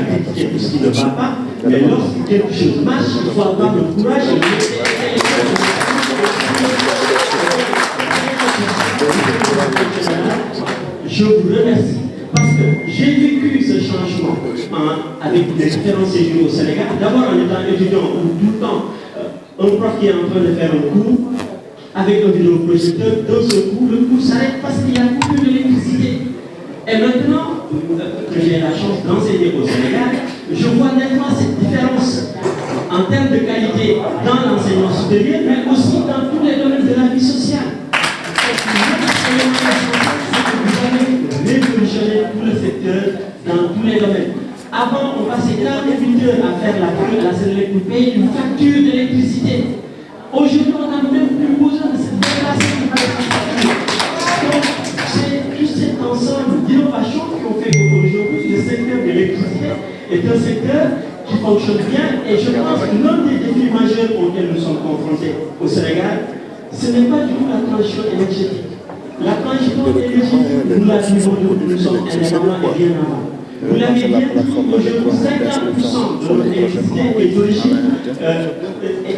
critiquer tout ce qui ne va pas, mais lorsque quelque chose marche, il faut avoir le courage de je vous remercie parce que j'ai vécu ce changement avec des différents séjours au Sénégal. D'abord en étant étudiant où tout le temps, un prof qui est en train de faire un cours avec un vidéoprojecteur, d'un seul coup, le cours s'arrête parce qu'il y a coupure d'électricité. Et maintenant que j'ai la chance d'enseigner au Sénégal, je vois nettement cette différence en termes de qualité dans l'enseignement supérieur, mais aussi dans tous les domaines de la vie sociale. Vous avez révolutionné tout le secteur dans tous les domaines. Avant, on passait 48 heures à faire la Sénélec pour payer une facture d'électricité. Aujourd'hui, on n'a même plus besoin de se déplacer pour faire la facture. Donc, c'est tout cet ensemble d'innovations qui ont fait qu'aujourd'hui, le secteur de l'électricité est un secteur qui fonctionne bien. Et je pense que l'un des défis majeurs auxquels nous sommes confrontés au Sénégal, ce n'est pas du tout la transition énergétique. La transition énergétique, nous la vivons depuis nous sommes indépendants et bien avant. Vous l'avez bien dit, aujourd'hui, 50% de notre électricité est d'origine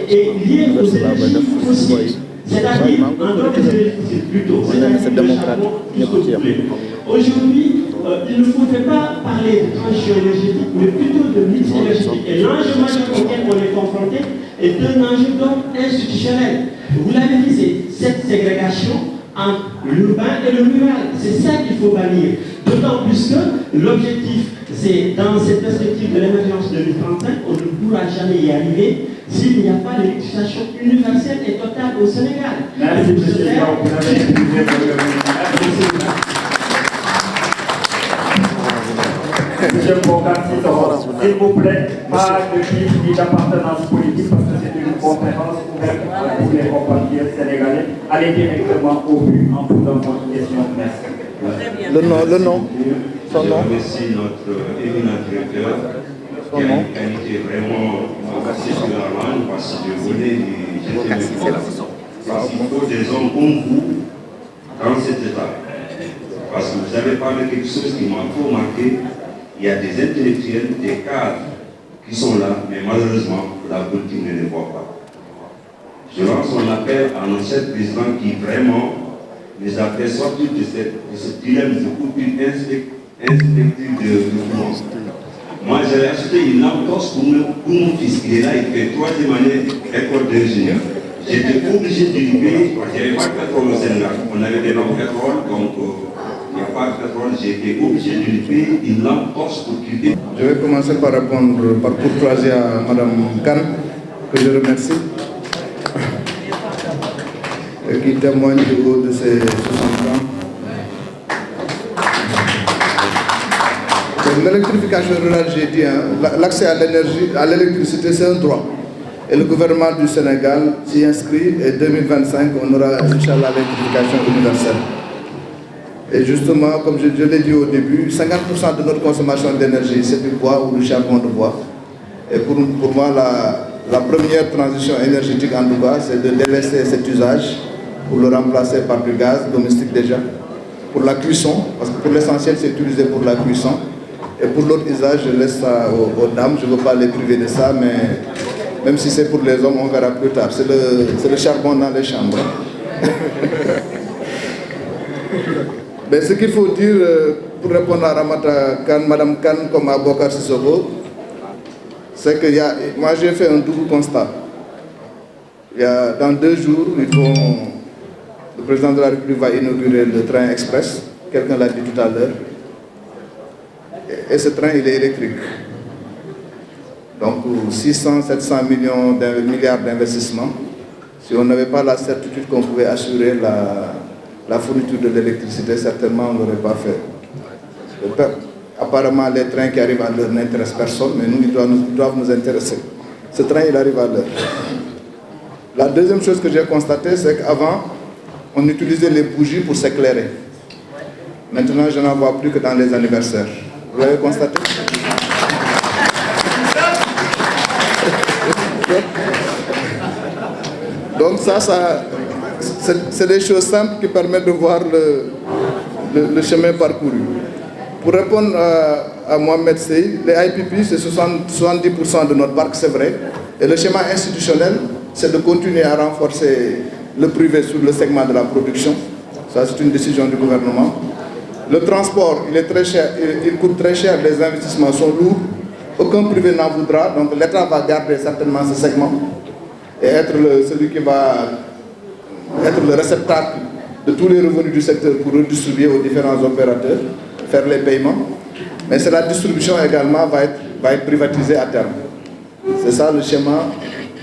est liée aux énergies fossiles. C'est-à-dire, en dehors des électricités plutôt, c'est-à-dire le charbon jusqu'au blé. Aujourd'hui, il ne faudrait pas parler de transition énergétique, mais plutôt de mix énergétique. Et l'enjeu majeur auquel on est confronté est un enjeu donc institutionnel. Vous l'avez dit, c'est cette ségrégation entre l'urbain et le rural. C'est ça qu'il faut bannir. D'autant plus que l'objectif, c'est dans cette perspective de l'émergence 2035, on ne pourra jamais y arriver s'il n'y a pas l'électrification universelle et totale au Sénégal. Merci, M. Vous avez épuisé votre Monsieur Bogarty, s'il vous plaît, pas de chiffre ni d'appartenance politique parce que c'est une conférence ouverte à tous les compatriotes sénégalais. Allez directement au but en posant votre question. Merci. Le nom, son nom. Je remercie notre éminent directeur qui a une qualité vraiment assez sur la langue parce que je voulais lui jeter le point. Parce qu'il faut des hommes comme vous dans cet état. Parce que vous avez parlé de quelque chose qui m'a trop marqué. Il y a des intellectuels, des cadres qui sont là, mais malheureusement, la politique ne les voit pas. Je lance un appel à notre chef président qui vraiment nous a fait sortir de ce dilemme de coupure inspective de mouvement. Moi, j'avais acheté une lampe torche pour mon fils. Il est là, il fait 3e année école d'ingénieur. J'étais obligé de lui payer parce qu'il n'y avait pas de pétrole au Sénégal. On avait des lampes pétrole, donc il n'y a pas de pétrole. J'ai été obligé de lui payer une lampe torche pour qu'il paye. Je vais commencer par répondre par courtoisie à Mme Khan, que je remercie, et qui témoigne du haut de ses 60 ans. L'électrification rurale, j'ai dit, l'accès à l'énergie, à l'électricité, c'est un droit. Et le gouvernement du Sénégal s'y inscrit et 2025, on aura, Inch'Allah, l'électrification universelle. Et justement, comme je l'ai dit au début, 50% de notre consommation d'énergie, c'est du bois ou du charbon de bois. Et pour moi, la première transition énergétique en tout cas, c'est de délaisser cet usage pour le remplacer par du gaz domestique déjà. Pour la cuisson, parce que pour l'essentiel, c'est utilisé pour la cuisson. Et pour l'autre usage, je laisse ça aux dames, je ne veux pas les priver de ça, mais même si c'est pour les hommes, on verra plus tard. C'est le charbon dans les chambres. Mais ce qu'il faut dire, pour répondre à Ramata Khan, Mme Khan comme à Bokar Sissoko, c'est que moi j'ai fait un double constat. Dans 2 jours, le président de la République va inaugurer le train express, quelqu'un l'a dit tout à l'heure, et ce train il est électrique. Donc 600-700 milliards d'investissements, si on n'avait pas la certitude qu'on pouvait assurer la fourniture de l'électricité, certainement on ne l'aurait pas fait. Apparemment les trains qui arrivent à l'heure n'intéressent personne, mais nous, ils doivent nous intéresser. Ce train il arrive à l'heure. La deuxième chose que j'ai constatée, c'est qu'avant, on utilisait les bougies pour s'éclairer. Maintenant, je n'en vois plus que dans les anniversaires. Vous l'avez constaté? Donc ça c'est des choses simples qui permettent de voir le chemin parcouru. Pour répondre à Mohamed Sey, les IPP, c'est 70% de notre parc, c'est vrai. Et le schéma institutionnel, c'est de continuer à renforcer le privé sur le segment de la production. Ça, c'est une décision du gouvernement. Le transport, il est très cher, il coûte très cher, les investissements sont lourds. Aucun privé n'en voudra, donc l'État va garder certainement ce segment et être celui qui va être le réceptacle de tous les revenus du secteur pour redistribuer aux différents opérateurs, faire les paiements. Mais c'est la distribution également va être privatisée à terme. C'est ça le schéma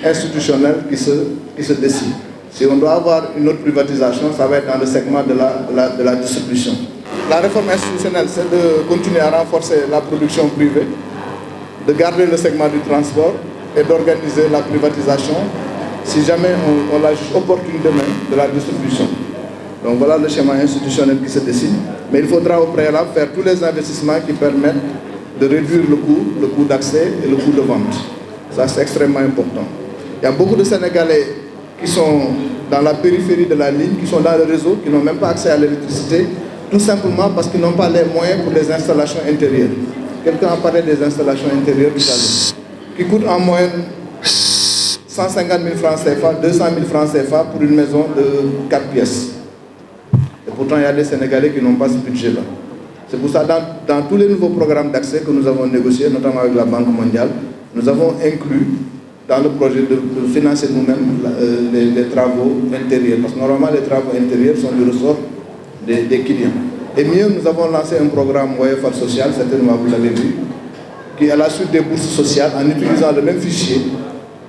institutionnel qui se décide. Si on doit avoir une autre privatisation, ça va être dans le segment de la distribution. La réforme institutionnelle, c'est de continuer à renforcer la production privée, de garder le segment du transport et d'organiser la privatisation si jamais on la juge opportune demain de la distribution. Donc voilà le schéma institutionnel qui se décide. Mais il faudra au préalable faire tous les investissements qui permettent de réduire le coût d'accès et le coût de vente. Ça, c'est extrêmement important. Il y a beaucoup de Sénégalais qui sont dans la périphérie de la ligne, qui sont dans le réseau, qui n'ont même pas accès à l'électricité, tout simplement parce qu'ils n'ont pas les moyens pour les installations intérieures. Quelqu'un a parlé des installations intérieures tout à l'heure, qui coûtent en moyenne 150 000 francs CFA, 200 000 francs CFA pour une maison de 4 pièces. Et pourtant, il y a des Sénégalais qui n'ont pas ce budget-là. C'est pour ça, dans tous les nouveaux programmes d'accès que nous avons négociés, notamment avec la Banque mondiale, nous avons inclus dans le projet de financer nous-mêmes les travaux intérieurs. Parce que normalement, les travaux intérieurs sont du ressort des clients. Et mieux, nous avons lancé un programme WFR social, certainement vous l'avez vu, qui à la suite des bourses sociales, en utilisant le même fichier,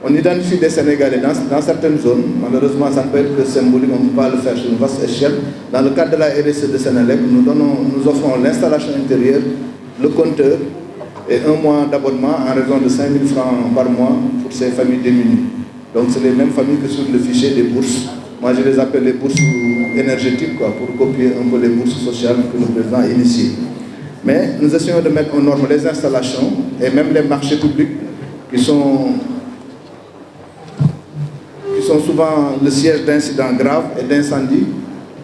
on identifie des Sénégalais dans certaines zones. Malheureusement, ça peut être que symbolique, on ne peut pas le faire sur une vaste échelle. Dans le cadre de la RSE de Sénélec, nous offrons l'installation intérieure, le compteur et 1 mois d'abonnement en raison de 5 000 francs par mois pour ces familles démunies. Donc c'est les mêmes familles que sur le fichier des bourses. Moi, je les appelle les bourses énergétiques, pour copier un peu les bourses sociales que le président a initiées. Mais nous essayons de mettre en norme les installations et même les marchés publics qui sont souvent le siège d'incidents graves et d'incendies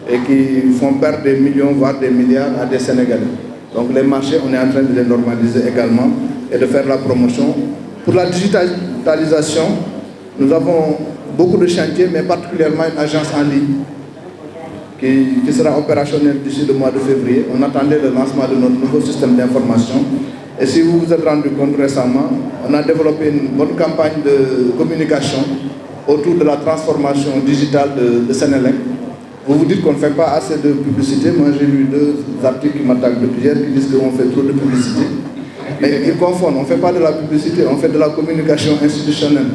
et qui font perdre des millions, voire des milliards à des Sénégalais. Donc les marchés, on est en train de les normaliser également et de faire la promotion. Pour la digitalisation, nous avons beaucoup de chantiers, mais particulièrement une agence en ligne qui sera opérationnelle d'ici le mois de février. On attendait le lancement de notre nouveau système d'information. Et si vous vous êtes rendu compte récemment, on a développé une bonne campagne de communication autour de la transformation digitale de Sénélec. Vous vous dites qu'on ne fait pas assez de publicité. Moi, j'ai lu 2 articles qui m'attaquent depuis hier qui disent qu'on fait trop de publicité. Mais ils confondent. On ne fait pas de la publicité, on fait de la communication institutionnelle.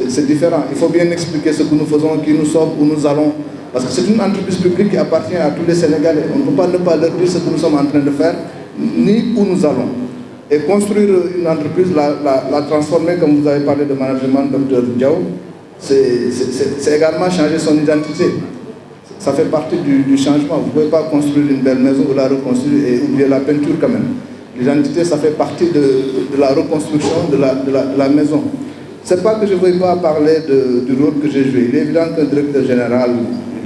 C'est différent. Il faut bien expliquer ce que nous faisons, qui nous sommes, où nous allons. Parce que c'est une entreprise publique qui appartient à tous les Sénégalais. On ne peut pas ne pas leur dire ce que nous sommes en train de faire, ni où nous allons. Et construire une entreprise, la transformer, comme vous avez parlé de management, Dr Diaw, c'est également changer son identité. Ça fait partie du changement. Vous ne pouvez pas construire une belle maison ou la reconstruire et oublier la peinture quand même. L'identité, ça fait partie de la reconstruction de la maison. Ce n'est pas que je ne veuille pas parler du rôle que j'ai joué. Il est évident qu'un directeur général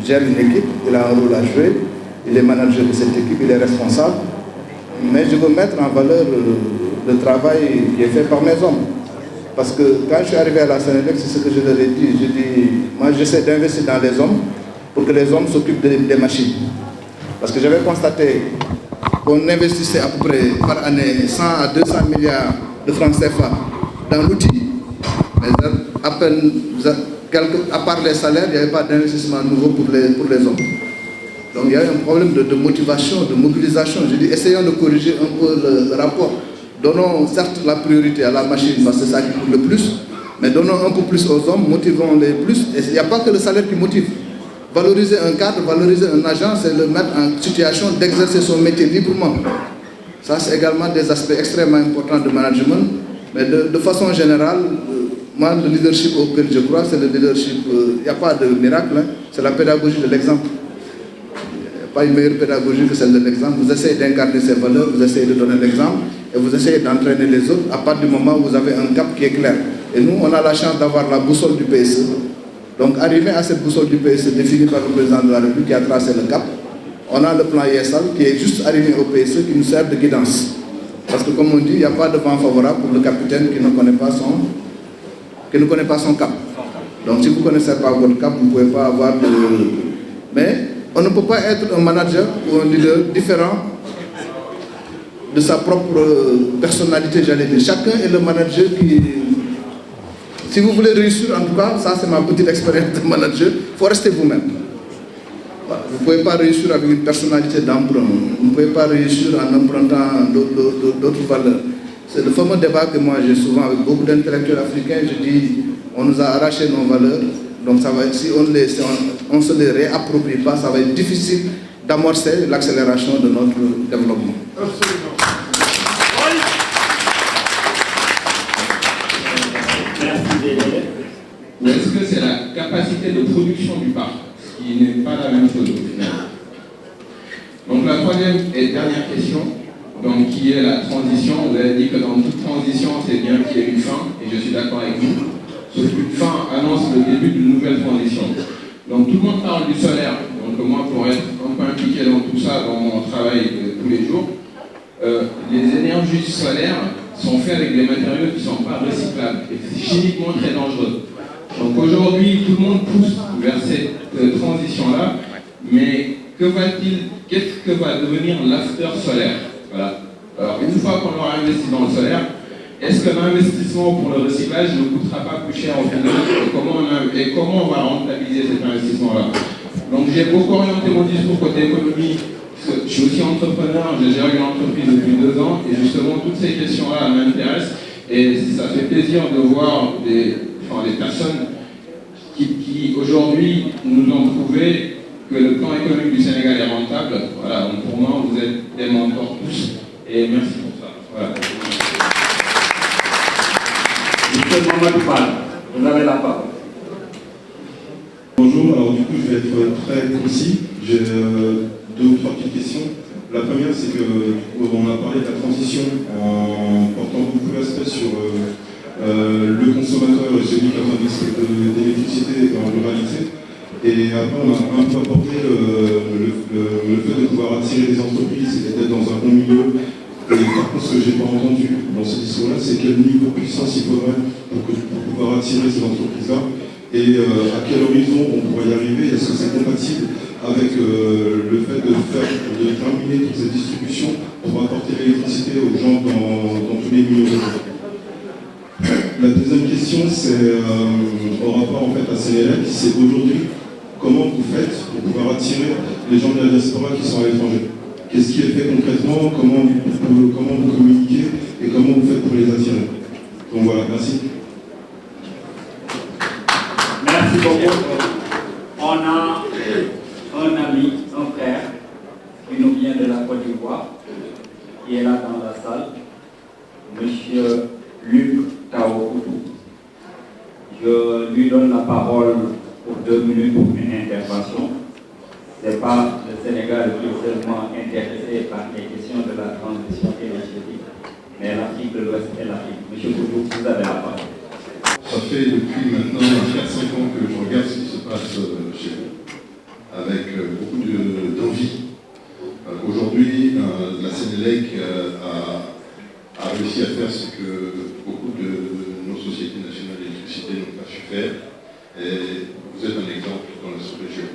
gère une équipe, il a un rôle à jouer, il est manager de cette équipe, il est responsable. Mais je veux mettre en valeur le travail qui est fait par mes hommes. Parce que quand je suis arrivé à la Sénélec, c'est ce que je leur ai dit. Je dis, moi j'essaie d'investir dans les hommes pour que les hommes s'occupent des machines. Parce que j'avais constaté qu'on investissait à peu près par année 100 à 200 milliards de francs CFA dans l'outil. Mais à part les salaires, il n'y avait pas d'investissement nouveau pour les hommes. Donc il y a un problème de motivation, de mobilisation. Je dis, essayons de corriger un peu le rapport. Donnons certes la priorité à la machine parce que c'est ça qui coûte le plus, mais donnons un peu plus aux hommes, motivons-les plus. Et il n'y a pas que le salaire qui motive. Valoriser un cadre, valoriser un agent, c'est le mettre en situation d'exercer son métier librement. Ça, c'est également des aspects extrêmement importants de management. Mais de façon générale, moi, le leadership auquel je crois, c'est le leadership, il n'y a pas de miracle, hein, c'est la pédagogie de l'exemple. Il n'y a pas une meilleure pédagogie que celle de l'exemple. Vous essayez d'incarner ces valeurs, vous essayez de donner l'exemple et vous essayez d'entraîner les autres à partir du moment où vous avez un cap qui est clair. Et nous, on a la chance d'avoir la boussole du PSE. Donc, arriver à cette boussole du PSE définie par le président de la République qui a tracé le cap, on a le plan ISL qui est juste arrivé au PSE qui nous sert de guidance. Parce que comme on dit, il n'y a pas de vent favorable pour le capitaine qui ne connaît pas son cap. Donc si vous ne connaissez pas votre cap, vous ne pouvez pas avoir de... Mais on ne peut pas être un manager ou un leader différent de sa propre personnalité, j'allais dire. Chacun est le manager qui... Si vous voulez réussir, en tout cas, ça c'est ma petite expérience de manager, il faut rester vous-même. Voilà. Vous ne pouvez pas réussir avec une personnalité d'emprunt. Vous ne pouvez pas réussir en empruntant d'autres valeurs. C'est le fameux débat que moi j'ai souvent avec beaucoup d'intellectuels africains. Je dis, on nous a arraché nos valeurs. Donc ça va être, si on ne se les réapproprie pas, ça va être difficile d'amorcer l'accélération de notre développement. Absolument. Ou est-ce que c'est la capacité de production du parc, ce qui n'est pas la même chose au final? Donc la troisième et dernière question, donc, qui est la transition. Vous avez dit que dans toute transition, c'est bien qu'il y ait une fin, et je suis d'accord avec vous. Sauf qu'une fin annonce le début d'une nouvelle transition. Donc tout le monde parle du solaire. Donc moi, pour être un peu impliqué dans tout ça, dans mon travail de tous les jours, les énergies solaires sont faites avec des matériaux qui ne sont pas recyclables et c'est chimiquement très dangereux. Donc aujourd'hui, tout le monde pousse vers cette transition-là, mais qu'est-ce que va devenir l'after solaire? Voilà. Alors une fois qu'on aura investi dans le solaire, est-ce que l'investissement pour le recyclage ne coûtera pas plus cher au final et comment on va rentabiliser cet investissement-là? Donc j'ai beaucoup orienté mon discours côté économie. Je suis aussi entrepreneur, je gère une entreprise depuis 2 ans et justement toutes ces questions-là m'intéressent et ça fait plaisir de voir des personnes qui aujourd'hui nous ont prouvé que le plan économique du Sénégal est rentable. Voilà, donc pour moi vous êtes des mentors tous et merci pour ça. Voilà. Monsieur Mamadou Fall, vous avez la parole. Bonjour, alors du coup je vais être très concis. J'ai 2 ou 3 petites questions. La première, c'est que on a parlé de la transition en portant beaucoup l'aspect sur le consommateur et celui qui a besoin d'électricité en ruralité. Et après, on a un peu apporté le fait de pouvoir attirer des entreprises et d'être dans un bon milieu. Et par contre, ce que je n'ai pas entendu dans ce discours-là, c'est quel niveau de puissance il faudrait pour pouvoir attirer ces entreprises-là et à quel horizon on pourrait y arriver. Est-ce que c'est compatible avec le fait de terminer toutes ces distributions pour apporter l'électricité aux gens dans tous les milieux. La deuxième question, c'est au rapport en fait à Sénélec, c'est aujourd'hui, comment vous faites pour pouvoir attirer les gens de la diaspora qui sont à l'étranger? Qu'est-ce qui est fait concrètement? Comment vous communiquez et comment vous faites pour les attirer? Donc voilà, merci. Merci beaucoup. On a un ami, un frère, qui nous vient de la Côte d'Ivoire, qui est là dans la salle, Monsieur Luc Taokoutou. Je lui donne la parole pour 2 minutes pour une intervention. Ce n'est pas le Sénégal qui est seulement intéressé par les questions de la transition énergétique, mais l'Afrique de l'Ouest et l'Afrique. Monsieur Koutou, vous avez la parole. Ça fait depuis maintenant 4-5 ans que je regarde ce qui se passe chez vous, avec beaucoup d'envie. Aujourd'hui, la Sénélec a réussi à faire ce que beaucoup de nos sociétés nationales d'électricité n'ont pas su faire, et vous êtes un exemple dans la sous-région.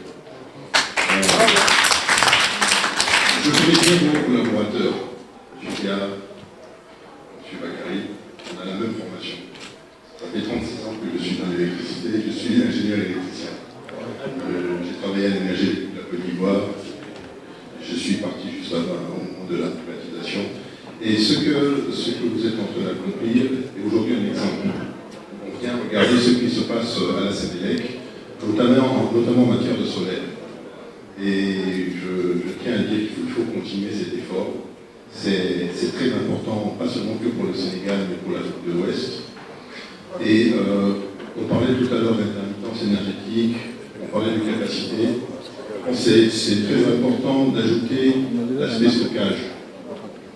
Je connais bien vos collaborateurs, Julia, M. Bakary, on a la même formation. Ça fait 36 ans que je suis dans l'électricité, je suis ingénieur électricien. J'ai travaillé à l'énergie de la Côte d'Ivoire, je suis parti juste là-bas au moment de la privatisation. Et ce que vous êtes en train d'accomplir est aujourd'hui un exemple. On vient regarder ce qui se passe à la Sénélec, notamment en matière de solaire. Et je tiens à dire qu'il faut continuer cet effort. C'est très important, pas seulement que pour le Sénégal, mais pour l'Afrique de l'Ouest. Et on parlait tout à l'heure d'intermittence énergétique, on parlait de capacité. C'est très important d'ajouter l'aspect stockage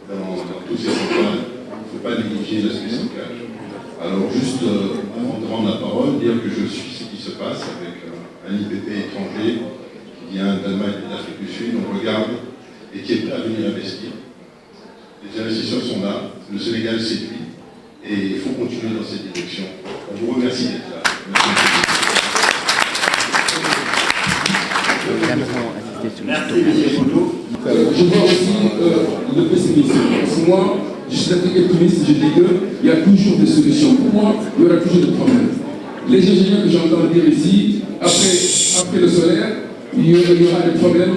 dans toutes ces centrales. Il ne faut pas négliger l'aspect stockage. Alors juste avant de rendre la parole, dire que je suis ce qui se passe avec un IPP étranger qui vient d'Allemagne et d'Afrique du Sud, on regarde et qui est prêt à venir investir. Les investisseurs sont là. le Sénégal séduit et il faut continuer dans cette direction. On vous remercie d'être là. Merci, M. Foudou. Je vois aussi le pessimisme. Parce que moi, je suis optimiste, je dis qu'il y a toujours des solutions. Pour moi, il y aura toujours des problèmes. Les ingénieurs que j'entends dire ici, après le solaire, il y aura des problèmes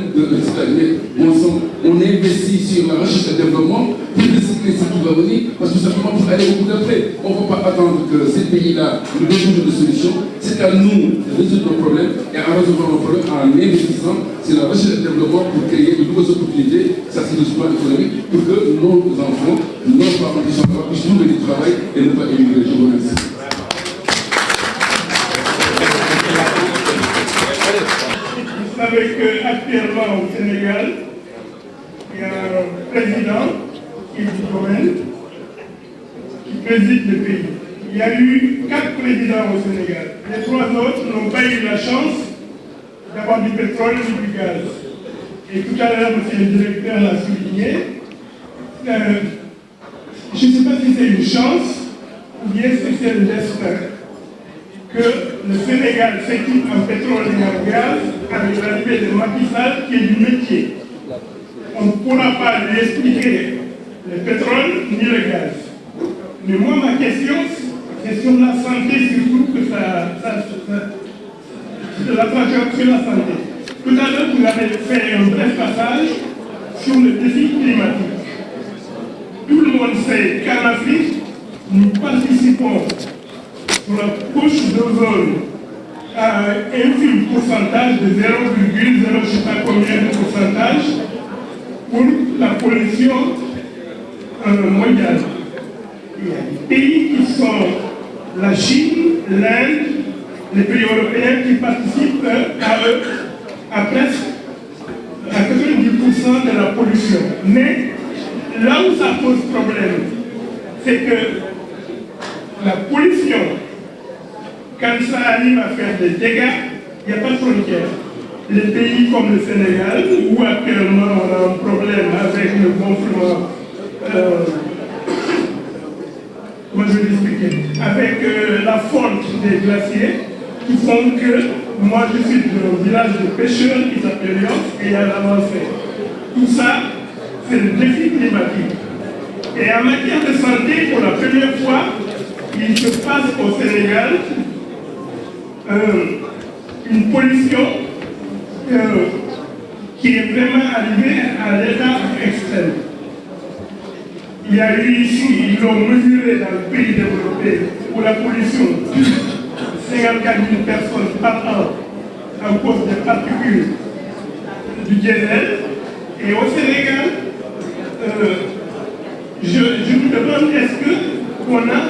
on investit sur la recherche et le développement pour recycler ce qui va venir, parce que simplement pour aller beaucoup d'après. On ne va pas attendre que ces pays-là nous donnent toujours des solutions. C'est à nous de résoudre nos problèmes et en résolvant nos problèmes en investissant sur la recherche et le développement pour créer de nouvelles opportunités, ça c'est le support économique, pour que nos enfants, nos parents qui sont là, puissent trouver du travail et ne pas émigrer. Je vous remercie. Vous savez qu'actuellement au Sénégal, il y a un président qui est du domaine, qui préside le pays. Il y a eu 4 présidents au Sénégal. Les 3 autres n'ont pas eu la chance d'avoir du pétrole ou du gaz. Et tout à l'heure, M. le directeur l'a souligné. Je ne sais pas si c'est une chance ou bien si c'est le destin que le Sénégal s'équipe en pétrole et en gaz avec l'arrivée de Macky Sall qui est du métier. On ne pourra pas lui expliquer le pétrole ni le gaz. Mais moi, ma question, c'est sur la santé surtout que la trajectoire sur la santé. Tout à l'heure, vous avez fait un bref passage sur le défi climatique. Tout le monde sait qu'en Afrique, nous participons pour la couche d'ozone à un infime pourcentage de 0,0 je ne sais pas combien de pourcentage pour la pollution mondiale. Il y a des pays qui sont la Chine, l'Inde, les pays européens qui participent à presque à 90% de la pollution. Mais là où ça pose problème, c'est que la pollution, quand ça arrive à faire des dégâts, il n'y a pas de frontières. Les pays comme le Sénégal, où actuellement on a un problème avec le gonflement, comment je vais l'expliquer, avec la fonte des glaciers, qui font que, moi je suis d'un village de pêcheurs qui s'appelle Yoff, et il y a l'avancée. Tout ça, c'est le défi climatique. Et en matière de santé, pour la première fois, il se passe au Sénégal une pollution qui est vraiment arrivée à l'état extrême. Il y a eu ici, ils l'ont mesuré dans le pays développé, où la pollution tue 54 000 personnes par an à cause des particules du diesel. Et au Sénégal, je me demande est-ce qu'on a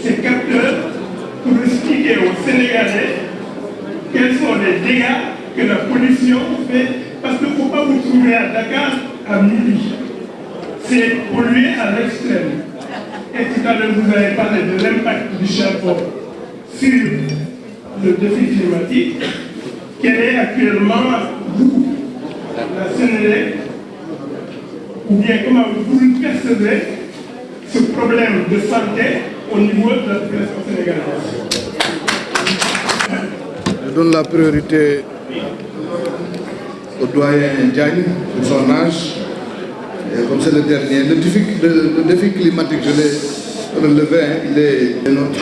ces capteurs pour expliquer aux Sénégalais quels sont les dégâts que la pollution fait. Parce qu'il ne faut pas vous trouver à Dakar à midi. C'est pollué à l'extrême. Et tout à l'heure, vous avez parlé de l'impact du charbon sur le défi climatique. Quel est actuellement, vous, la Sénélec, ou bien comment vous percevez ce problème de santé au niveau de la population sénégalaise? Je donne la priorité au doyen Diagne pour son âge. Et comme c'est le dernier, le défi climatique, je l'ai relevé, il est nôtre.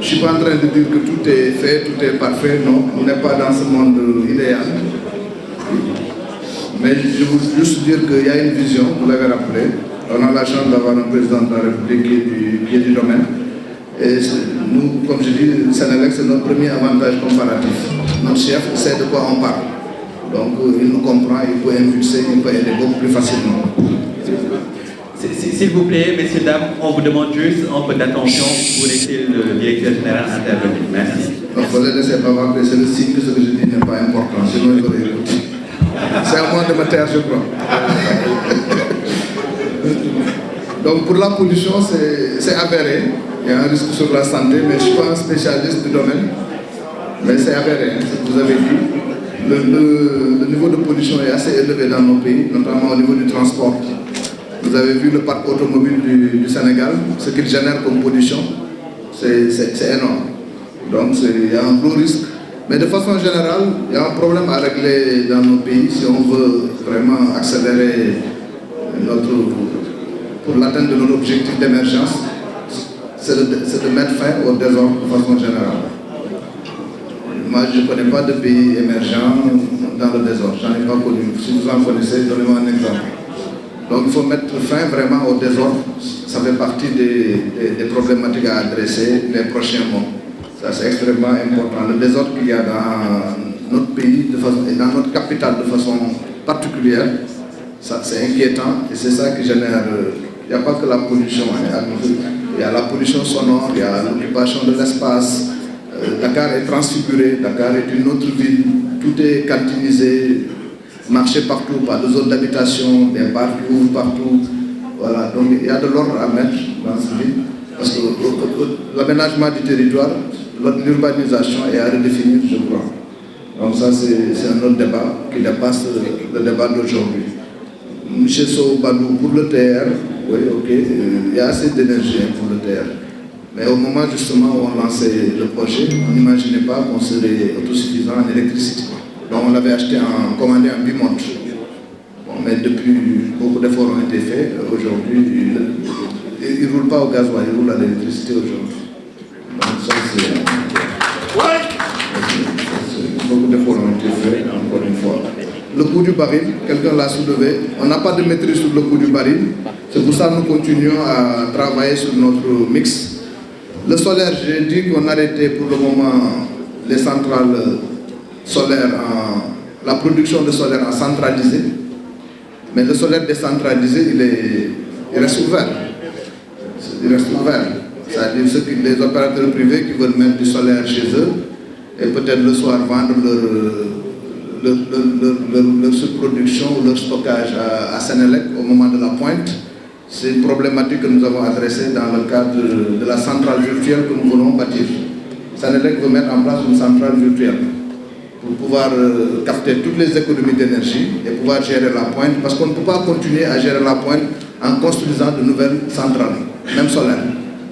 Je ne suis pas en train de dire que tout est fait, tout est parfait, non, on n'est pas dans ce monde idéal. Mais je veux juste dire qu'il y a une vision, vous l'avez rappelé. On a la chance d'avoir un président de la République qui est du domaine. Et nous, comme je dis, Sénélec, c'est notre premier avantage comparatif. Notre chef sait de quoi on parle. Donc il nous comprend, il peut impulser, il peut aider beaucoup plus facilement. S'il vous plaît, messieurs, dames, on vous demande juste un peu d'attention pour laisser le directeur général intervenir. Merci. Donc vous ne laissez pas m'appeler, c'est le signe que ce que je dis n'est pas important, sinon il aurait écouté. C'est à moi de me taire, je crois. Donc pour la pollution, c'est avéré. Il y a un risque sur la santé, mais je ne suis pas un spécialiste du domaine. Mais c'est avéré, ce que vous avez dit. Le niveau de pollution est assez élevé dans nos pays, notamment au niveau du transport. Nous Vous avez vu le parc automobile du Sénégal, ce qu'il génère comme pollution, c'est énorme. Donc il y a un gros risque. Mais de façon générale, il y a un problème à régler dans nos pays si on veut vraiment accélérer pour l'atteinte de notre objectif d'émergence, c'est de mettre fin au désordre de façon générale. Moi, je ne connais pas de pays émergents dans le désordre, j'en ai pas connu. Si vous en connaissez, donnez-moi un exemple. Donc il faut mettre fin vraiment au désordre, ça fait partie des problématiques à adresser les prochains mois. Ça c'est extrêmement important. Le désordre qu'il y a dans notre pays et dans notre capitale de façon particulière, c'est inquiétant et c'est ça qui génère... Il n'y a pas que la pollution, il y a la pollution sonore, il y a l'occupation de l'espace. Dakar est transfiguré, Dakar est une autre ville, tout est cantinisé, marché partout, pas de zones d'habitation, des bars qui ouvrent partout. Voilà, donc il y a de l'ordre à mettre dans cette ville. Parce que l'aménagement du territoire, l'urbanisation est à redéfinir, je crois. Donc ça, c'est un autre débat qui dépasse le débat d'aujourd'hui. M. Sow-Badou, pour le TR, oui, ok, il y a assez d'énergie pour le TR. Mais au moment justement où on lançait le projet, on n'imaginait pas qu'on serait autosuffisant en électricité. Donc on l'avait acheté commandé en bimonte. Bon, mais depuis, beaucoup d'efforts ont été faits. Aujourd'hui, il ne roule pas au gasoil, il roule à l'électricité aujourd'hui. Donc ça, c'est... Beaucoup d'efforts ont été faits, encore une fois. Le coût du baril, quelqu'un l'a soulevé. On n'a pas de maîtrise sur le coût du baril. C'est pour ça que nous continuons à travailler sur notre mix. Le solaire, j'ai dit qu'on arrêtait pour le moment les centrales solaires, la production de solaire en centralisé. Mais le solaire décentralisé, il reste ouvert. Il reste ouvert. C'est-à-dire les opérateurs privés qui veulent mettre du solaire chez eux et peut-être le soir vendre leur surproduction ou leur stockage à Sénélec au moment de la pointe. C'est une problématique que nous avons adressée dans le cadre de la centrale virtuelle que nous voulons bâtir. Sénélec veut mettre en place une centrale virtuelle pour pouvoir capter toutes les économies d'énergie et pouvoir gérer la pointe, parce qu'on ne peut pas continuer à gérer la pointe en construisant de nouvelles centrales, même solaires.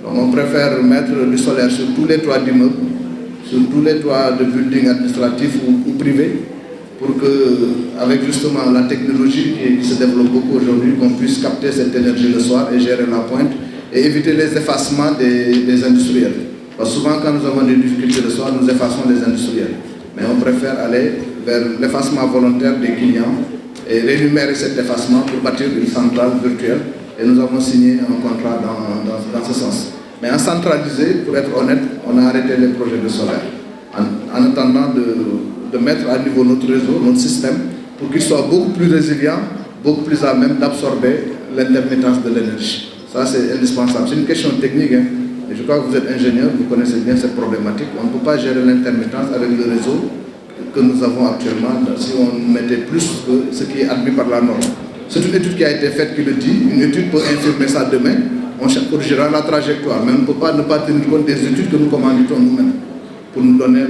Donc on préfère mettre du solaire sur tous les toits d'immeubles, sur tous les toits de buildings administratifs ou privés, pour que, avec justement la technologie qui se développe beaucoup aujourd'hui, qu'on puisse capter cette énergie le soir et gérer la pointe et éviter les effacements des industriels. Parce que souvent quand nous avons des difficultés le soir, nous effaçons les industriels. Mais on préfère aller vers l'effacement volontaire des clients et rémunérer cet effacement pour bâtir une centrale virtuelle. Et nous avons signé un contrat dans ce sens. Mais en centralisé, pour être honnête, on a arrêté les projets de solaire. En attendant de mettre à niveau notre réseau, notre système, pour qu'il soit beaucoup plus résilient, beaucoup plus à même d'absorber l'intermittence de l'énergie. Ça, c'est indispensable. C'est une question technique. Hein. Et je crois que vous êtes ingénieur, vous connaissez bien cette problématique. On ne peut pas gérer l'intermittence avec le réseau que nous avons actuellement si on mettait plus que ce qui est admis par la norme. C'est une étude qui a été faite qui le dit. Une étude peut infirmer ça demain. On corrigera la trajectoire. Mais on ne peut pas ne pas tenir compte des études que nous commanditons nous-mêmes pour nous donner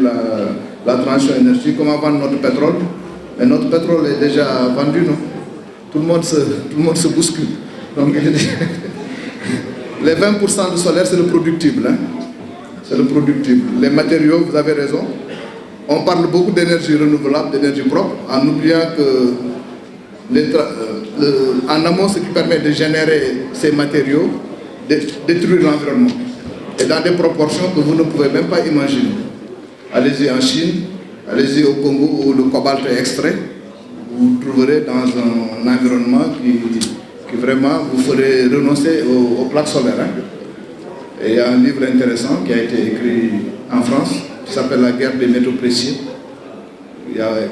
la transition énergétique. Comment vendre notre pétrole? Mais notre pétrole est déjà vendu, non? Tout le monde se bouscule. Donc, les 20% de solaire, c'est le productible. Hein? C'est le productible. Les matériaux, vous avez raison. On parle beaucoup d'énergie renouvelable, d'énergie propre, en oubliant que en amont, ce qui permet de générer ces matériaux, détruire l'environnement. Et dans des proportions que vous ne pouvez même pas imaginer. Allez-y en Chine, allez-y au Congo où le cobalt est extrait. Vous trouverez dans un environnement qui vraiment vous ferait renoncer aux plaques solaires. Hein. Et il y a un livre intéressant qui a été écrit en France, qui s'appelle La guerre des métaux précieux,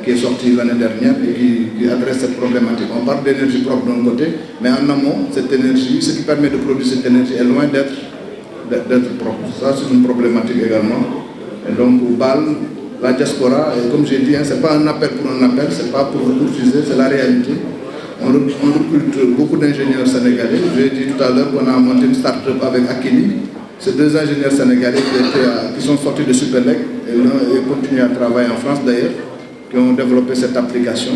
qui est sorti l'année dernière et qui adresse cette problématique. On parle d'énergie propre d'un côté, mais en amont, cette énergie, ce qui permet de produire cette énergie est loin d'être propre. Ça, c'est une problématique également. Et donc, au BAL, la diaspora, et comme j'ai dit, hein, ce n'est pas un appel pour un appel, ce n'est pas pour refuser, c'est la réalité. On recrute beaucoup d'ingénieurs sénégalais. J'ai dit tout à l'heure qu'on a monté une start-up avec Akili. C'est 2 ingénieurs sénégalais qui sont sortis de Supélec et continuent à travailler en France d'ailleurs, qui ont développé cette application.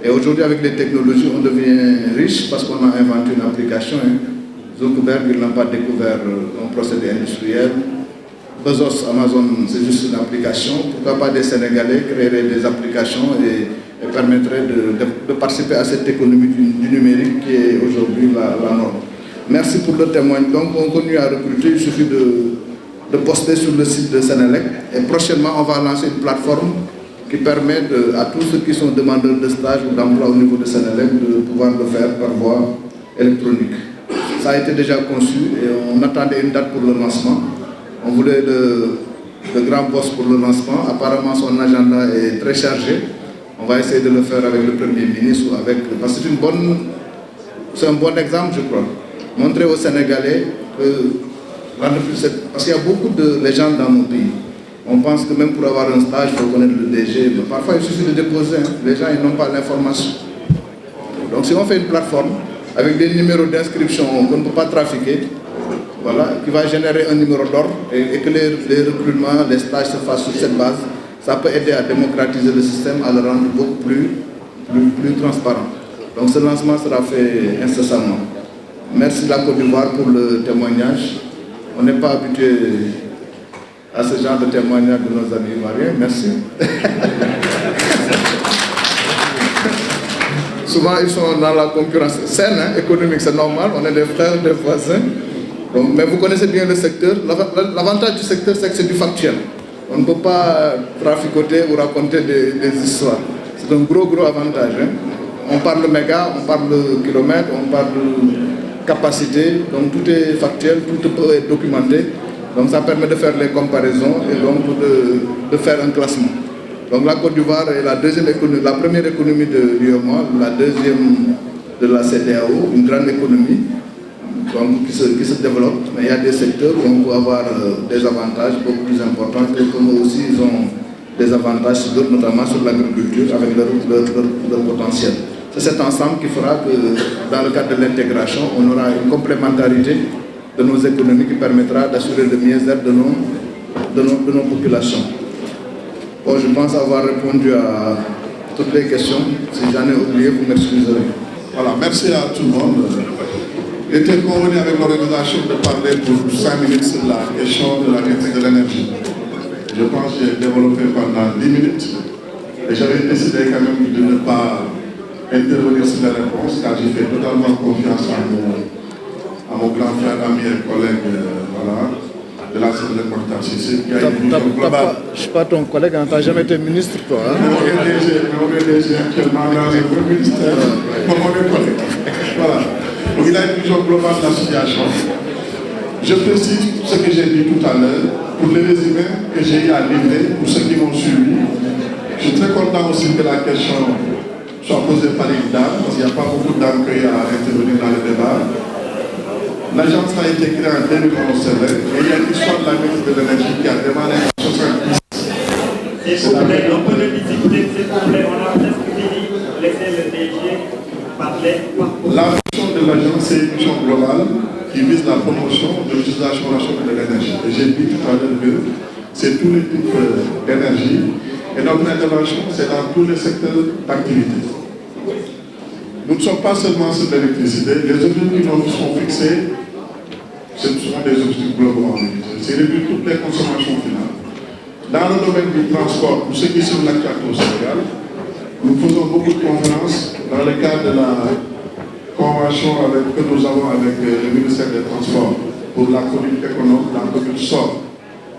Et aujourd'hui, avec les technologies, on devient riche parce qu'on a inventé une application. Zuckerberg, il n'a pas découvert un procédé industriel. Bezos, Amazon, c'est juste une application. Pourquoi pas des Sénégalais créeraient des applications et permettraient de participer à cette économie du numérique qui est aujourd'hui la norme. Merci pour le témoignage. Donc, on continue à recruter. Il suffit de poster sur le site de Sénélec. Et prochainement, on va lancer une plateforme qui permet à tous ceux qui sont demandeurs de stage ou d'emploi au niveau de Sénélec de pouvoir le faire par voie électronique. Ça a été déjà conçu et on attendait une date pour le lancement. On voulait le grand boss pour le lancement. Apparemment, son agenda est très chargé. On va essayer de le faire avec le Premier ministre ou avec... Parce que c'est un bon exemple, je crois. Montrer aux Sénégalais que parce qu'il y a beaucoup de légendes dans nos pays. On pense que même pour avoir un stage, il faut connaître le DG. Mais parfois, il suffit de déposer. Les gens n'ont pas l'information. Donc si on fait une plateforme avec des numéros d'inscription qu'on ne peut pas trafiquer, voilà, qui va générer un numéro d'ordre et que les recrutements, les stages se fassent sur cette base, ça peut aider à démocratiser le système, à le rendre beaucoup plus transparent. Donc ce lancement sera fait incessamment. Merci la Côte d'Ivoire pour le témoignage. On n'est pas habitué à ce genre de témoignage de nos amis ivoiriens. Merci. Souvent, ils sont dans la concurrence saine, économique, c'est normal. On est des frères, des voisins. Donc, mais vous connaissez bien le secteur. L'avantage du secteur, c'est que c'est du factuel. On ne peut pas traficoter ou raconter des histoires. C'est un gros avantage. On parle méga, on parle de kilomètres, on parle de capacité. Donc tout est factuel, tout peut être documenté. Donc ça permet de faire les comparaisons et donc de faire un classement. Donc la Côte d'Ivoire est la première économie de l'UEMOA, la deuxième de la CEDEAO, une grande économie donc, qui se développe. Mais il y a des secteurs où on peut avoir des avantages beaucoup plus importants et comme eux aussi ils ont des avantages sur d'autres, notamment sur l'agriculture avec leur potentiel. C'est cet ensemble qui fera que dans le cadre de l'intégration, on aura une complémentarité de nos économies qui permettra d'assurer le mieux-être de nos populations. Bon, je pense avoir répondu à toutes les questions. Si j'en ai oublié, vous m'excuserez. Voilà, merci à tout le monde. Il était convenu avec l'organisation de parler pour 5 minutes sur la question de la qualité de l'énergie. Je pense que j'ai développé pendant 10 minutes et j'avais décidé quand même de ne pas intervenir sur les réponses car j'ai fait totalement confiance à mon grand frère, ami et collègue de la Sénélec Mokhtar Cissé qui a une vision globale. Je ne suis pas ton collègue, tu n'as jamais été ministre toi. Mon DG actuellement dans le ministère, mon collègue. Voilà. Donc il a une vision globale de la situation. Je précise ce que j'ai dit tout à l'heure pour le résumé que j'ai eu à livrer pour ceux qui m'ont suivi. Je suis très content aussi que la question soit posée par une dame, parce qu'il n'y a pas beaucoup de dames qui ont intervenu dans le débat. L'agence a été créée en 2011 et il y a l'histoire de la ministre de l'énergie qui a démarré en 1970. S'il vous plaît, un peu de discipline, s'il vous plaît, on a presque fini. Laissez le DG parler. La mission de l'agence, c'est une mission globale qui vise la promotion de l'utilisation rationnelle de l'énergie. Et j'ai dit tout à l'heure que c'est tous les types d'énergie. Et notre intervention, c'est dans tous les secteurs d'activité. Nous ne sommes pas seulement sur l'électricité. Les objectifs qui nous sont fixés, ce sont des objectifs globaux en réalité. C'est réduire toutes les consommations finales. Dans le domaine du transport, pour ceux qui sont l'actualité au Sénégal, nous faisons beaucoup de conférences dans le cadre de la convention que nous avons avec le ministère des Transports pour la commune économique, la commune SOR.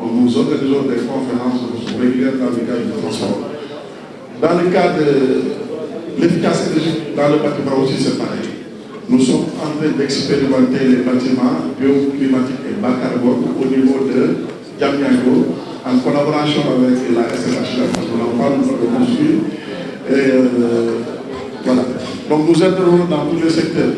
Nous organisons des conférences régulières dans le cadre du transport. Dans le cadre de l'efficacité dans le bâtiment aussi, c'est pareil. Nous sommes en train d'expérimenter les bâtiments bioclimatiques et bas carbone au niveau de Diamniago en collaboration avec la SNHLF, parce qu'on en parle de construire. Voilà. Donc nous intervenons dans tous les secteurs.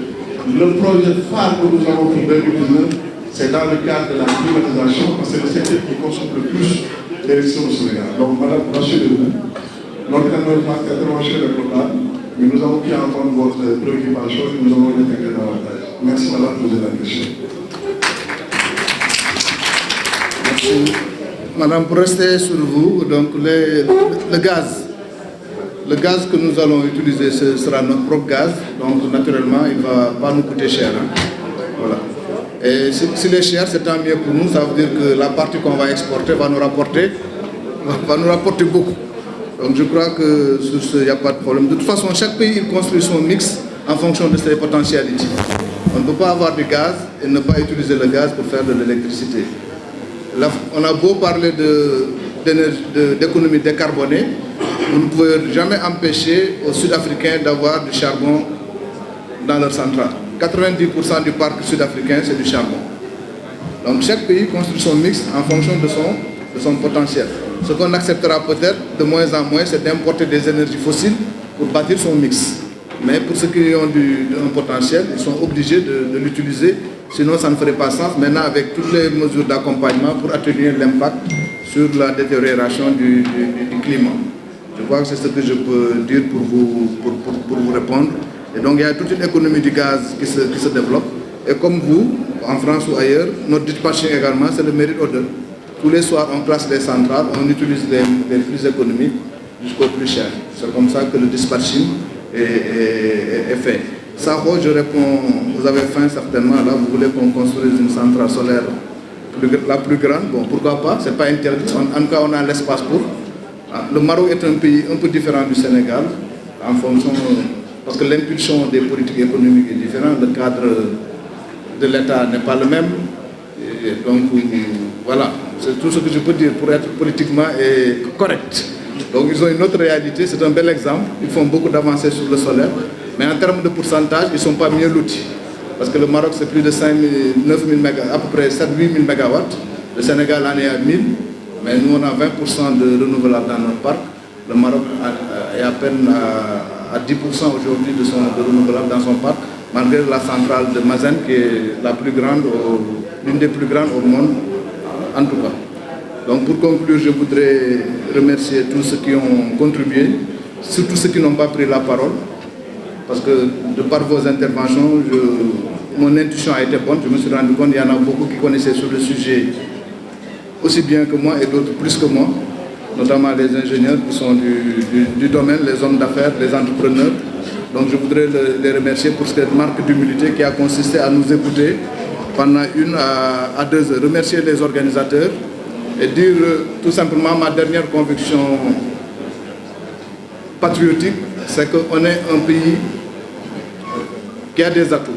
Le projet phare que nous avons pour 2019, c'est dans le cadre de la climatisation, parce que c'est le secteur qui consomme le plus d'électricité au Sénégal. Donc madame, rassurez-vous, notre intervention est globale, mais nous avons pris en compte votre préoccupation et nous allons l'intégrer davantage. Merci madame de poser la question. Merci. Madame, pour rester sur vous, donc le gaz. Le gaz que nous allons utiliser, ce sera notre propre gaz, donc naturellement, il ne va pas nous coûter cher. Hein. Voilà. Et s'il est cher, c'est tant mieux pour nous, ça veut dire que la partie qu'on va exporter va nous rapporter beaucoup. Donc je crois que sur ce, il n'y a pas de problème. De toute façon, chaque pays il construit son mix en fonction de ses potentialités. On ne peut pas avoir du gaz et ne pas utiliser le gaz pour faire de l'électricité. On a beau parler d'économie décarbonée, vous ne pouvez jamais empêcher aux Sud-Africains d'avoir du charbon dans leur centrale. 90% du parc sud-africain, c'est du charbon. Donc chaque pays construit son mix en fonction de son potentiel. Ce qu'on acceptera peut-être de moins en moins, c'est d'importer des énergies fossiles pour bâtir son mix. Mais pour ceux qui ont un potentiel, ils sont obligés de l'utiliser, sinon ça ne ferait pas sens. Maintenant, avec toutes les mesures d'accompagnement pour atténuer l'impact sur la détérioration du climat. Je crois que c'est ce que je peux dire pour vous répondre. Et donc il y a toute une économie du gaz qui se développe. Et comme vous, en France ou ailleurs, notre dispatching également, c'est le mérite au deux. Tous les soirs, on place les centrales, on utilise les plus économiques jusqu'au plus cher. C'est comme ça que le dispatching est fait. Saho, je réponds, vous avez faim certainement, là, vous voulez qu'on construise une centrale solaire la plus grande. Bon, pourquoi pas, c'est pas interdit. En tout cas, on a l'espace pour. Le Maroc est un pays un peu différent du Sénégal, en fonction, parce que l'impulsion des politiques économiques est différente, le cadre de l'État n'est pas le même. Et donc, voilà, c'est tout ce que je peux dire pour être politiquement correct. Donc, ils ont une autre réalité, c'est un bel exemple. Ils font beaucoup d'avancées sur le solaire, mais en termes de pourcentage, ils ne sont pas mieux lotis. Parce que le Maroc, c'est plus de 9 000 MW, à peu près 7-8 000 MW. Le Sénégal en est à 1000. Mais nous, on a 20% de renouvelables dans notre parc. Le Maroc est à peine à 10% aujourd'hui de renouvelables dans son parc, malgré la centrale de Mazen, qui est la plus grande, l'une des plus grandes au monde, en tout cas. Donc pour conclure, je voudrais remercier tous ceux qui ont contribué, surtout ceux qui n'ont pas pris la parole, parce que de par vos interventions, mon intuition a été bonne. Je me suis rendu compte qu'il y en a beaucoup qui connaissaient sur le sujet aussi bien que moi et d'autres plus que moi, notamment les ingénieurs qui sont du domaine, les hommes d'affaires, les entrepreneurs. Donc je voudrais les remercier pour cette marque d'humilité qui a consisté à nous écouter pendant 1 à 2 heures. Remercier les organisateurs et dire tout simplement ma dernière conviction patriotique, c'est qu'on est un pays qui a des atouts.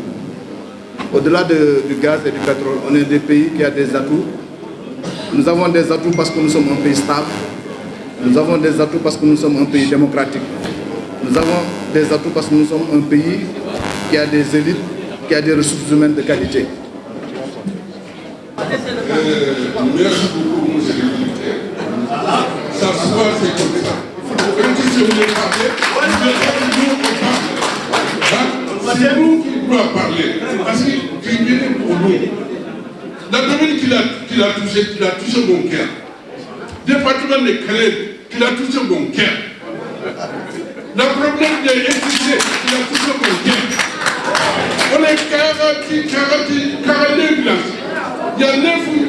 Au-delà du gaz et du pétrole, on est des pays qui a des atouts. Nous avons des atouts parce que nous sommes un pays stable. Nous avons des atouts parce que nous sommes un pays démocratique. Nous avons des atouts parce que nous sommes un pays qui a des élites, qui a des ressources humaines de qualité. Merci beaucoup, monsieur le militaire. Ça se voit, c'est comme ça. Quand je voulais parler, c'est nous qui doit parler. Parce qu'il vient pour nous. La domaine qu'il a touché mon cœur. Département de Calais, qu'il a touché mon cœur. Le problème des FCC, qu'il a touché mon cœur. On est 42 villages. Il y a 9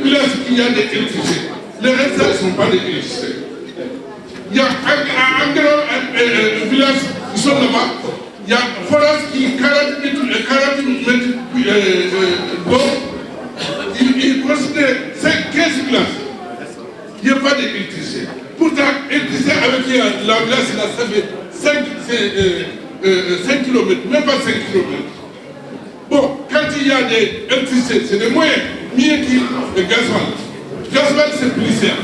villages qui ont des électricités. Les restes ne sont pas des électricités. Il y a un grand village qui sont là-bas. Il y a Forest qui est 40 mètres d'eau. Il considère 15 villages. Il n'y a pas d'électricité. Pourtant, l'électricité avec la village, ça fait 5 km, même pas 5 km. Bon, quand il y a des électricités, c'est des moyens, mieux que le gasoil. Le gasoil, c'est plus cher.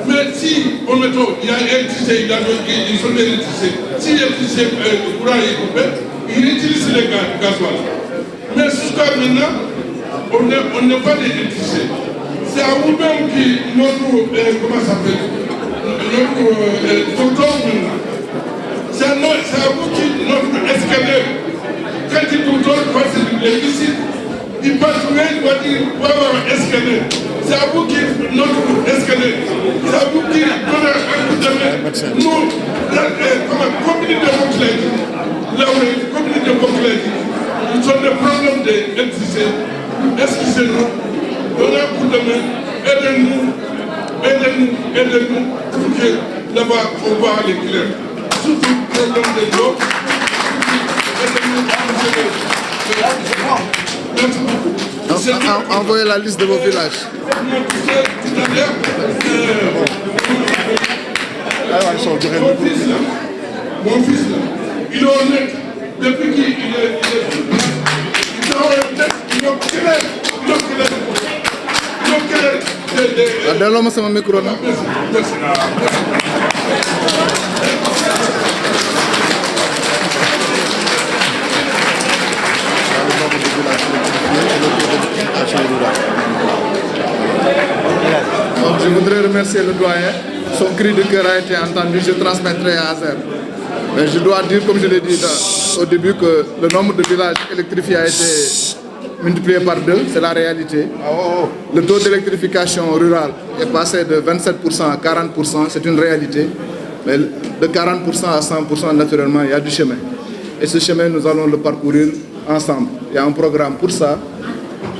Mais si, on met il y a l'électricité, ils sont électricité. Si l'électricité, le courant est coupé, ils utilisent le gasoil. Mais jusqu'à maintenant, on n'a pas d'électricité. C'est à vous-même qui, comment ça s'appelle, notre docteur maintenant. C'est à vous qui, notre escalier. Quand il docteur passe l'électricité, il passe loin, il va dire, il va avoir un escalier. C'est à vous qui, notre escalier. C'est à vous qui donne un coup de main. Nous, comme communauté de Montclair, là où la communauté de Montclair, ils ont des problèmes d'électricité. Excusez-nous, donnez un coup de main, aidez-nous pour que là-bas on va aller clair. Surtout Envoyez la liste de vos villages. Mon fils, il est honnête. Depuis qu'il est honnête, Donne-moi mon micro. Donc, je voudrais remercier le doyen. Son cri de cœur a été entendu, je transmettrai à Azer. Mais je dois dire, comme je l'ai dit au début, que le nombre de villages électrifiés a été multiplié par 2, c'est la réalité. Le taux d'électrification rurale est passé de 27% à 40%, c'est une réalité. Mais de 40% à 100%, naturellement, il y a du chemin. Et ce chemin, nous allons le parcourir ensemble. Il y a un programme pour ça.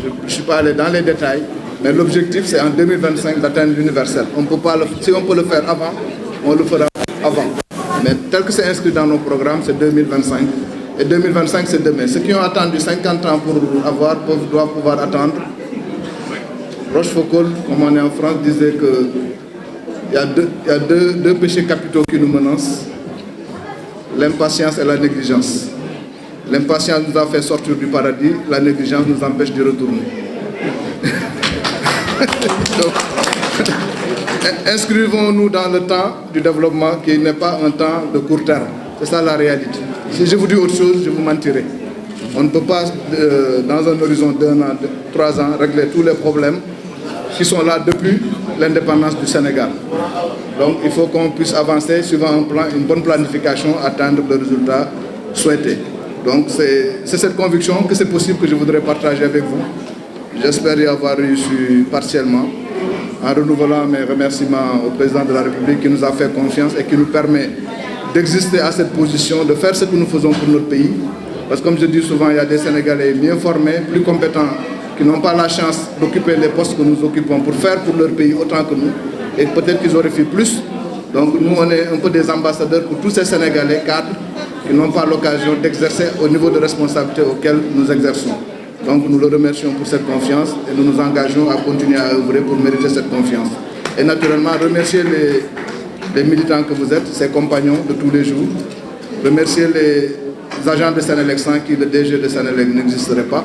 Je ne suis pas allé dans les détails, mais l'objectif, c'est en 2025 d'atteindre l'universel. Si on peut le faire avant, on le fera avant. Mais tel que c'est inscrit dans nos programmes, c'est 2025. Et 2025, c'est demain. Ceux qui ont attendu 50 ans pour avoir doivent pouvoir attendre. Rochefoucauld, comme on est en France, disait qu'il y a deux péchés capitaux qui nous menacent. L'impatience et la négligence. L'impatience nous a fait sortir du paradis, la négligence nous empêche d'y retourner. Donc, inscrivons-nous dans le temps du développement qui n'est pas un temps de court terme. C'est ça la réalité. Si je vous dis autre chose, je vous mentirai. On ne peut pas, dans un horizon d'1 an, de 3 ans, régler tous les problèmes qui sont là depuis l'indépendance du Sénégal. Donc il faut qu'on puisse avancer suivant un plan, une bonne planification, atteindre le résultat souhaité. Donc c'est cette conviction que c'est possible que je voudrais partager avec vous. J'espère y avoir réussi partiellement en renouvelant mes remerciements au président de la République qui nous a fait confiance et qui nous permet d'exister à cette position, de faire ce que nous faisons pour notre pays. Parce que comme je dis souvent, il y a des Sénégalais mieux formés, plus compétents, qui n'ont pas la chance d'occuper les postes que nous occupons pour faire pour leur pays autant que nous. Et peut-être qu'ils auraient fait plus. Donc nous, on est un peu des ambassadeurs pour tous ces Sénégalais cadres qui n'ont pas l'occasion d'exercer au niveau de responsabilité auquel nous exerçons. Donc nous le remercions pour cette confiance et nous nous engageons à continuer à œuvrer pour mériter cette confiance. Et naturellement, remercier les militants que vous êtes, ses compagnons de tous les jours. Remercier les agents de Sénélec sans qui le DG de Sénélec n'existerait pas.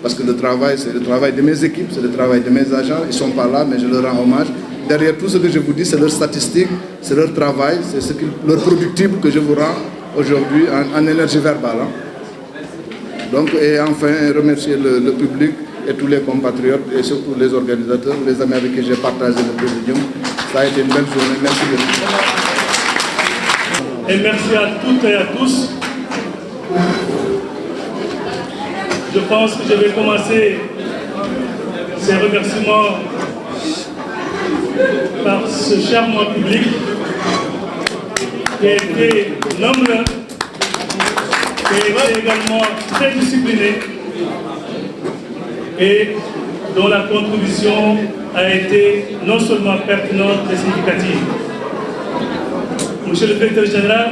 Parce que le travail, c'est le travail de mes équipes, c'est le travail de mes agents. Ils ne sont pas là, mais je leur rends hommage. Derrière tout ce que je vous dis, c'est leur statistique, c'est leur travail, c'est leur productible que je vous rends aujourd'hui en énergie verbale. Donc, et enfin, remercier le public et tous les compatriotes et surtout les organisateurs, les amis avec qui j'ai partagé le présidium. Ça a été une belle journée. Merci beaucoup. Et merci à toutes et à tous. Je pense que je vais commencer ces remerciements par ce charmant public qui a été nombreux, qui a été également très discipliné et dont la contribution a été non seulement pertinente mais significative. Monsieur le directeur général,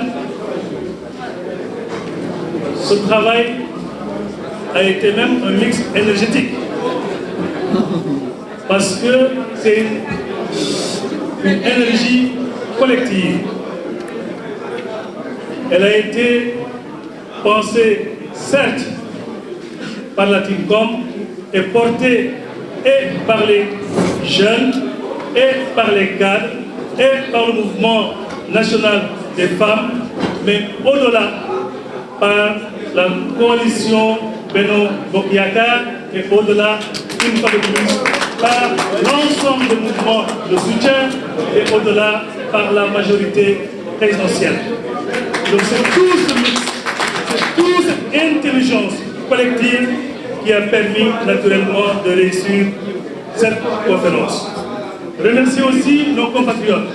ce travail a été même un mix énergétique parce que c'est une énergie collective. Elle a été pensée certes par la TIMCOM et portée et par les jeunes et par les cadres et par le mouvement national des femmes, mais au-delà par la coalition Benno Bokk Yakaar et au-delà, une fois de plus, par l'ensemble des mouvements de soutien et au-delà par la majorité présidentielle. Donc c'est tout ce mix, c'est toute cette intelligence collective qui a permis naturellement de réussir cette conférence. Remercier aussi nos compatriotes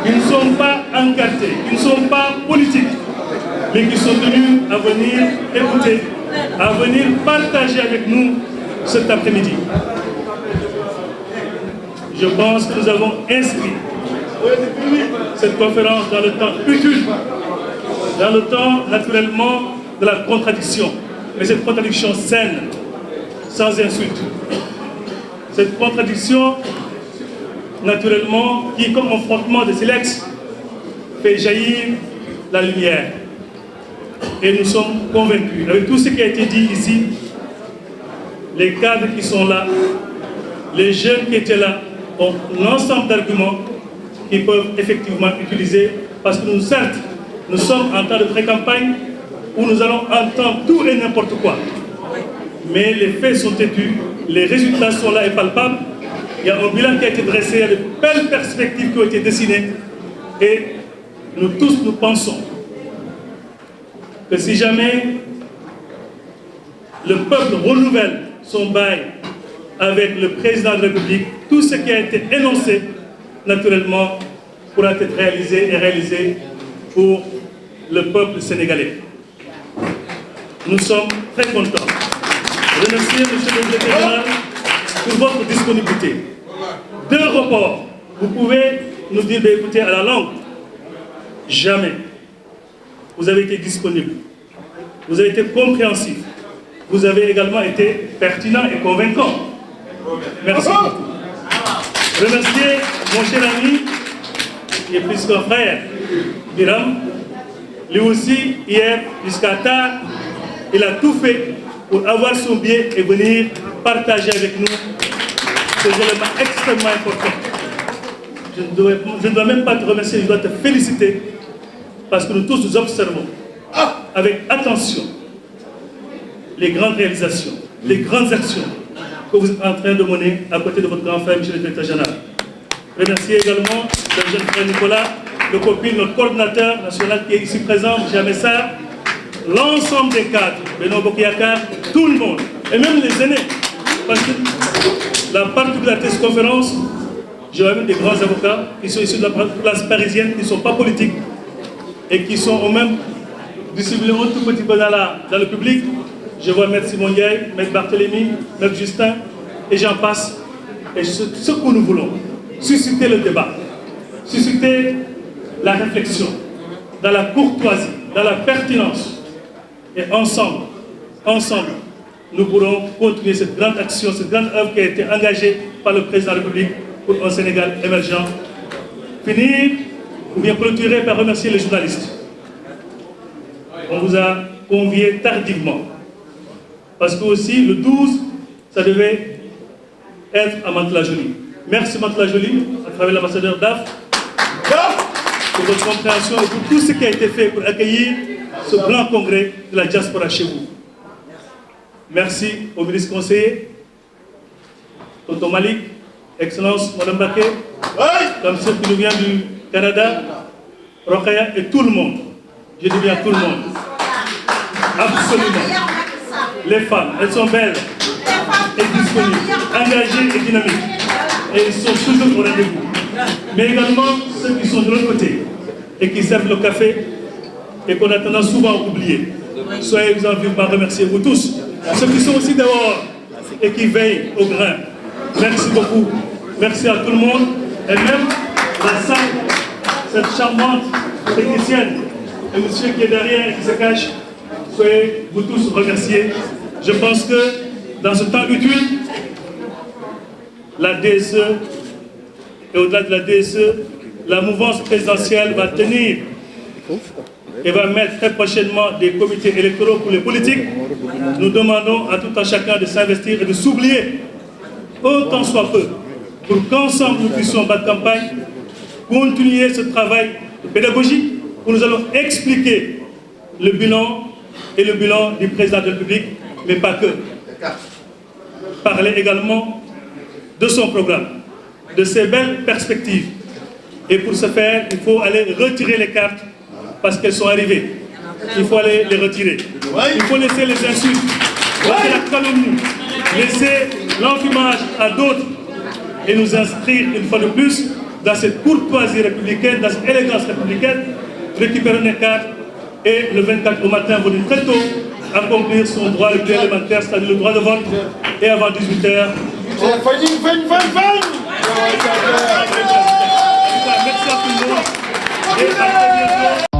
qui ne sont pas encartés, qui ne sont pas politiques, mais qui sont venus à venir écouter, à venir partager avec nous cet après-midi. Je pense que nous avons inscrit cette conférence dans le temps utile. dans le temps, naturellement, de la contradiction. Mais cette contradiction saine, sans insulte. Cette contradiction, naturellement, qui, comme un frottement de silex, fait jaillir la lumière. Et nous sommes convaincus, avec tout ce qui a été dit ici, les cadres qui sont là, les jeunes qui étaient là, ont un ensemble d'arguments qu'ils peuvent effectivement utiliser, parce que nous, certes, nous sommes en temps de pré-campagne où nous allons entendre tout et n'importe quoi. Mais les faits sont têtus, les résultats sont là et palpables. Il y a un bilan qui a été dressé, il y a de belles perspectives qui ont été dessinées. Et nous tous, nous pensons que si jamais le peuple renouvelle son bail avec le président de la République, tout ce qui a été énoncé, naturellement, pourra être réalisé et réalisé pour le peuple sénégalais. Nous sommes très contents. Je remercie M. le directeur général pour votre disponibilité. 2 reports, vous pouvez nous dire d'écouter à la langue. Jamais. Vous avez été disponible. Vous avez été compréhensif. Vous avez également été pertinent et convaincant. Merci beaucoup. Remercier mon cher ami, qui est plus qu'un frère, Biram. Lui aussi, hier, jusqu'à tard, il a tout fait pour avoir son billet et venir partager avec nous ces éléments extrêmement importants. Je ne dois même pas te remercier, je dois te féliciter parce que nous tous nous observons avec attention les grandes réalisations, les grandes actions que vous êtes en train de mener à côté de votre grand frère, M. le directeur général. Remercier également le jeune frère Nicolas, le copine, notre coordinateur national qui est ici présent, M. Amessar, l'ensemble des cadres, Beno Bokiyakar, tout le monde, et même les aînés. Parce que la particularité de cette conférence, j'ai même des grands avocats qui sont issus de la classe parisienne, qui ne sont pas politiques, et qui sont au même dissimulés un tout petit peu dans le public. Je vois M. Simon Ndiaye, M. Barthélémy, M. Justin, et j'en passe. Et ce que nous voulons, susciter le débat, susciter la réflexion, dans la courtoisie, dans la pertinence. Et ensemble, nous pourrons continuer cette grande action, cette grande œuvre qui a été engagée par le président de la République pour un Sénégal émergent. Finir, ou bien clôturer par remercier les journalistes. On vous a conviés tardivement. Parce que aussi, le 12, ça devait être à Mantes-la-Jolie. Merci Mantes-la-Jolie, à travers l'ambassadeur DAF, pour votre compréhension et pour tout ce qui a été fait pour accueillir ce grand congrès de la diaspora chez vous. Merci au ministre conseiller, Tonton Malik, Excellence Mme Baké, comme ceux qui nous vient du Canada, Rokhaya et tout le monde. Je dis bien tout le monde. Absolument. Les femmes, elles sont belles et disponibles, engagées et dynamiques. Et ils sont toujours au rendez-vous. Mais également ceux qui sont de l'autre côté et qui servent le café et qu'on a tendance souvent à oublier. Soyez en vivement remercier vous tous. Ceux qui sont aussi dehors et qui veillent au grain. Merci beaucoup. Merci à tout le monde. Et même la salle, cette charmante technicienne et monsieur qui est derrière et qui se cache, soyez vous tous remerciés. Je pense que dans ce temps utile, la DSE et au-delà de la DSE, la mouvance présidentielle va tenir et va mettre très prochainement des comités électoraux pour les politiques. Nous demandons à tout un chacun de s'investir et de s'oublier, autant soit peu, pour qu'ensemble nous puissions battre campagne, continuer ce travail de pédagogie où nous allons expliquer le bilan et le bilan du président de la République, mais pas que. Parler également de son programme, de ses belles perspectives. Et pour ce faire, il faut aller retirer les cartes parce qu'elles sont arrivées. Il faut aller les retirer. Il faut laisser les insultes, laisser la calomnie, laisser l'enfumage à d'autres et nous inscrire une fois de plus dans cette courtoisie républicaine, dans cette élégance républicaine, récupérer les cartes et le 24 au matin, venir très tôt, accomplir son droit le plus élémentaire, c'est-à-dire le droit de vote, et avant 18h. Merci à tout le monde et à très bientôt.